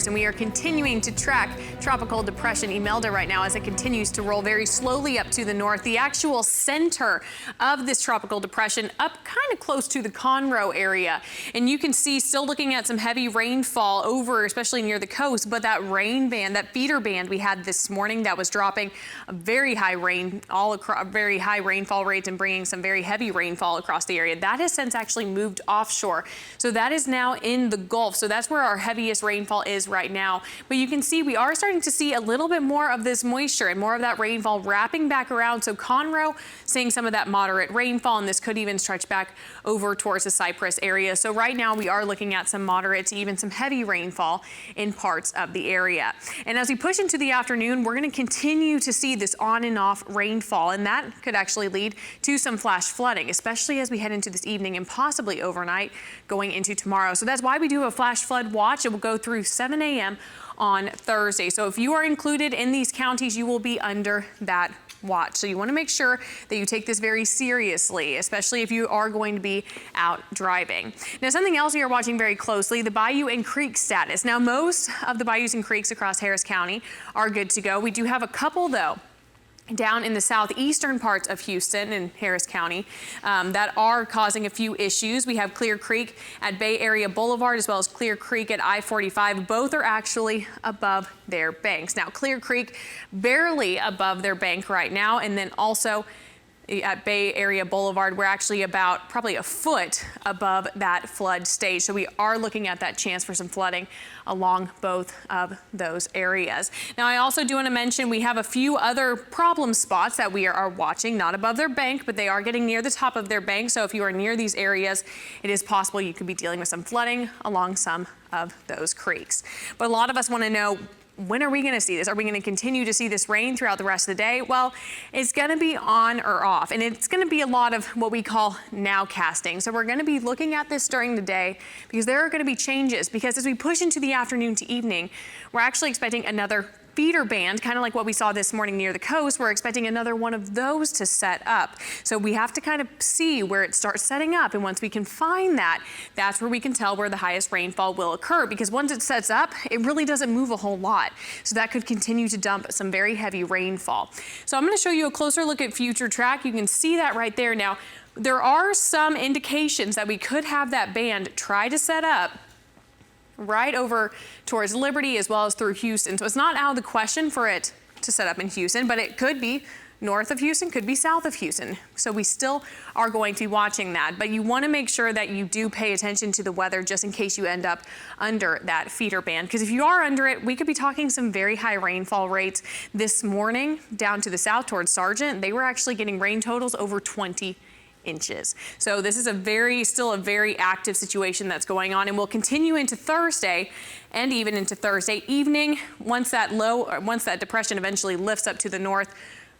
course, and we are continuing to track Tropical Depression Imelda right now as it continues to roll very slowly up to the north. The actual center of this tropical depression up kind of close to the Conroe area. And you can see still looking at some heavy rainfall over, especially near the coast, but that rain band, that feeder band we had this morning that was dropping a very high rain, all across very high rainfall rates and bringing some very heavy rainfall across the area. That has since actually moved offshore. So that is now in the Gulf. So that's where our heaviest rainfall is right now. But you can see we are starting to see a little bit more of this moisture and more of that rainfall wrapping back around. So Conroe seeing some of that moderate rainfall, and this could even stretch back over towards the Cypress area. So right now we are looking at some moderate to even some heavy rainfall in parts of the area. And as we push into the afternoon, we're going to continue to see this on and off rainfall, and that could actually lead to some flash flooding, especially as we head into this evening and possibly overnight going into tomorrow. So that's why we do a flash flood watch. It will go through 7 a.m. on Thursday. So if you are included in these counties, you will be under that watch. So you want to make sure that you take this very seriously, especially if you are going to be out driving. Now, something else we are watching very closely, the bayou and creek status. Now, most of the bayous and creeks across Harris County are good to go. We do have a couple, though, down in the southeastern parts of Houston and Harris County that are causing a few issues. We have Clear Creek at Bay Area Boulevard as well as Clear Creek at I-45. Both are actually above their banks. Now, Clear Creek barely above their bank right now, and then also at Bay Area Boulevard, we're actually about probably a foot above that flood stage. So we are looking at that chance for some flooding along both of those areas. Now, I also do want to mention we have a few other problem spots that we are watching, not above their bank, but they are getting near the top of their bank. So if you are near these areas, it is possible you could be dealing with some flooding along some of those creeks. But a lot of us want to know, when are we going to see this? Are we going to continue to see this rain throughout the rest of the day? Well, it's going to be on or off, and it's going to be a lot of what we call nowcasting. So we're going to be looking at this during the day because there are going to be changes, because as we push into the afternoon to evening, we're actually expecting another feeder band, kind of like what we saw this morning near the coast. We're expecting another one of those to set up. So we have to kind of see where it starts setting up. And once we can find that, that's where we can tell where the highest rainfall will occur, because once it sets up, it really doesn't move a whole lot. So that could continue to dump some very heavy rainfall. So I'm going to show you a closer look at future track. You can see that right there. Now, there are some indications that we could have that band try to set up right over towards Liberty as well as through Houston. So it's not out of the question for it to set up in Houston, but it could be north of Houston, could be south of Houston. So we still are going to be watching that, but you want to make sure that you do pay attention to the weather just in case you end up under that feeder band. Because if you are under it, we could be talking some very high rainfall rates. This morning down to the south towards Sargent, they were actually getting rain totals over 20 inches. So this is still a very active situation that's going on, and will continue into Thursday and even into Thursday evening. Once that depression eventually lifts up to the north,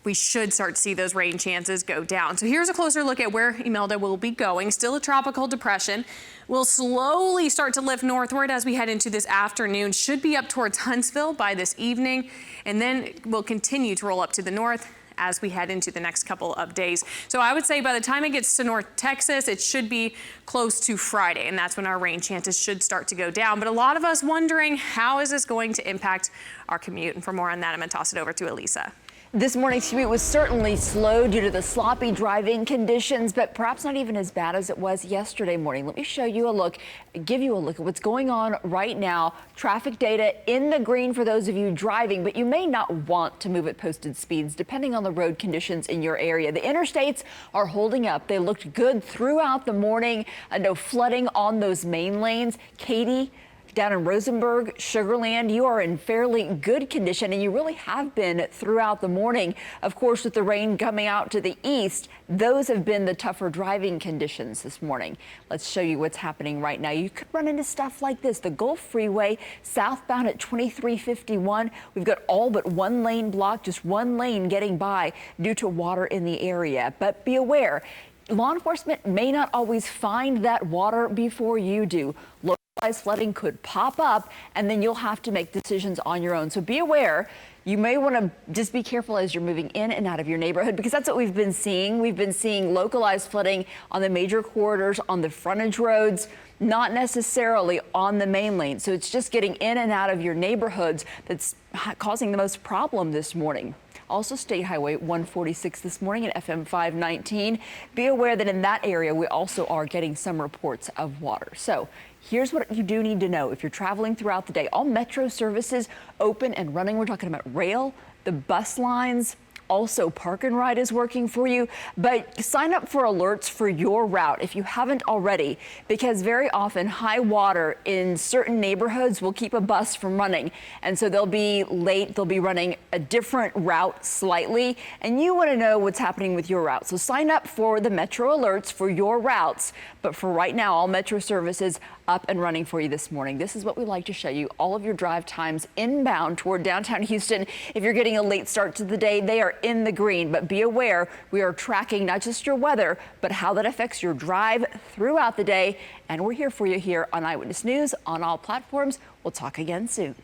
we should start to see those rain chances go down. So here's a closer look at where Imelda will be going. Still a tropical depression. Will slowly start to lift northward as we head into this afternoon. Should be up towards Huntsville by this evening, and then will continue to roll up to the north as we head into the next couple of days. So I would say by the time it gets to North Texas, it should be close to Friday, and that's when our rain chances should start to go down. But a lot of us wondering, how is this going to impact our commute? And for more on that, I'm going to toss it over to Elisa. This morning's commute was certainly slow due to the sloppy driving conditions, but perhaps not even as bad as it was yesterday morning. Let me show you a look, give you a look at what's going on right now. Traffic data in the green for those of you driving, but you may not want to move at posted speeds depending on the road conditions in your area. The interstates are holding up. They looked good throughout the morning. No flooding on those main lanes. Katie, down in Rosenberg, Sugarland, you are in fairly good condition, and you really have been throughout the morning. Of course, with the rain coming out to the east, those have been the tougher driving conditions this morning. Let's show you what's happening right now. You could run into stuff like this. The Gulf Freeway southbound at 2351. We've got all but one lane blocked, just one lane getting by due to water in the area. But be aware, law enforcement may not always find that water before you do. Look localized flooding could pop up, and then you'll have to make decisions on your own. So be aware. You may want to just be careful as you're moving in and out of your neighborhood, because that's what we've been seeing. We've been seeing localized flooding on the major corridors, on the frontage roads, not necessarily on the main lane. So it's just getting in and out of your neighborhoods that's causing the most problem this morning. Also, State Highway 146 this morning at FM 519. Be aware that in that area, we also are getting some reports of water. So here's what you do need to know if you're traveling throughout the day. All metro services open and running. We're talking about rail, the bus lines. Also, Park and Ride is working for you, but sign up for alerts for your route if you haven't already, because very often high water in certain neighborhoods will keep a bus from running. And so they'll be late, they'll be running a different route slightly, and you want to know what's happening with your route. So sign up for the Metro alerts for your routes. But for right now, all Metro services up and running for you this morning. This is what we like to show you, all of your drive times inbound toward downtown Houston. If you're getting a late start to the day, they are in the green, but be aware we are tracking not just your weather, but how that affects your drive throughout the day. And we're here for you here on Eyewitness News on all platforms. We'll talk again soon.